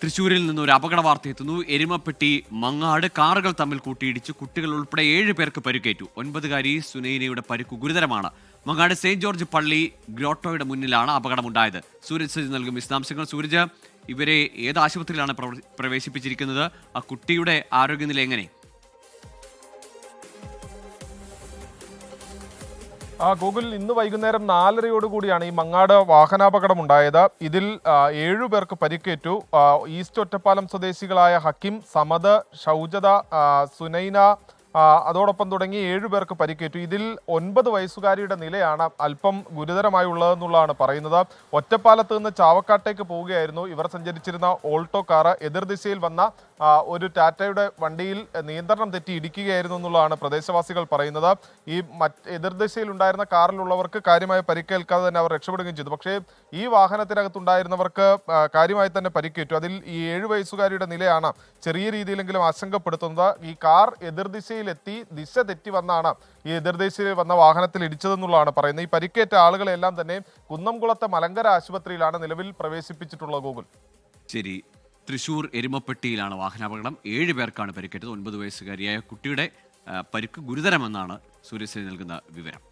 തൃശൂരിൽ നിന്ന് ഒരു അപകട വാർത്ത എത്തുന്നു. എരുമപ്പെട്ടി മങ്ങാട് കാറുകൾ തമ്മിൽ കൂട്ടിയിടിച്ച് കുട്ടികൾ ഉൾപ്പെടെ 7 പേർക്ക് പരിക്കേറ്റു. 9-കാരി സുനൈനയുടെ പരിക്കു ഗുരുതരമാണ്. മങ്ങാട് സെന്റ് ജോർജ് പള്ളി ഗ്രോട്ടോയുടെ മുന്നിലാണ് അപകടമുണ്ടായത്. സൂരജ് നൽകും വിശദാംശങ്ങൾ. സൂരജ്, ഇവരെ ഏത് ആശുപത്രിയിലാണ് പ്രവേശിപ്പിച്ചിരിക്കുന്നത്? ആ കുട്ടിയുടെ ആരോഗ്യനില എങ്ങനെ? ഗൂഗിൾ ഇന്ന് വൈകുന്നേരം 4:30 ഈ മങ്ങാട് വാഹനാപകടം ഉണ്ടായത്. ഇതിൽ 7 പേർക്ക് പരിക്കേറ്റു. ഈസ്റ്റ് ഒറ്റപ്പാലം സ്വദേശികളായ ഹക്കിം, സമദ്, ഷൗജത, സുനൈന അതോടൊപ്പം തുടങ്ങി 7 പേർക്ക് പരിക്കേറ്റു. ഇതിൽ 9 വയസ്സുകാരിയുടെ നിലയാണ് അല്പം ഗുരുതരമായുള്ളതെന്നുള്ളതാണ് പറയുന്നത്. ഒറ്റപ്പാലത്ത് നിന്ന് ചാവക്കാട്ടേക്ക് പോവുകയായിരുന്നു ഇവർ സഞ്ചരിച്ചിരുന്ന ഓൾട്ടോ കാറ്. എതിർദിശയിൽ വന്ന ഒരു ടാറ്റയുടെ വണ്ടിയിൽ നിയന്ത്രണം തെറ്റി ഇടിക്കുകയായിരുന്നു എന്നുള്ളതാണ് പ്രദേശവാസികൾ പറയുന്നത്. ഈ എതിർദിശയിൽ ഉണ്ടായിരുന്ന കാറിലുള്ളവർക്ക് കാര്യമായ പരിക്കേൽക്കാതെ തന്നെ അവർ രക്ഷപ്പെടുകയും ചെയ്തു. പക്ഷേ ഈ വാഹനത്തിനകത്തുണ്ടായിരുന്നവർക്ക് കാര്യമായി തന്നെ പരിക്കേറ്റു. അതിൽ ഈ 7 വയസ്സുകാരിയുടെ നിലയാണ് ചെറിയ രീതിയിലെങ്കിലും ആശങ്കപ്പെടുത്തുന്നത്. ഈ കാർ എതിർദിശയിലെത്തി ദിശ തെറ്റി വന്നാണ് ഈ എതിർദിശയിൽ വന്ന വാഹനത്തിൽ ഇടിച്ചതെന്നുള്ളതാണ് പറയുന്നത്. ഈ പരിക്കേറ്റ ആളുകളെല്ലാം തന്നെ കുന്നംകുളത്തെ മലങ്കര ആശുപത്രിയിലാണ് നിലവിൽ പ്രവേശിപ്പിച്ചിട്ടുള്ളത്. ഗൂഗിൾ ശരി, തൃശൂർ എരുമപ്പെട്ടിയിലാണ് വാഹനാപകടം. 7 പേർക്കാണ് പരിക്കേറ്റത്. 9 വയസ്സുകാരിയായ കുട്ടിയുടെ പരിക്ക് ഗുരുതരമെന്നാണ് സൂര്യശ്രീ നൽകുന്ന വിവരം.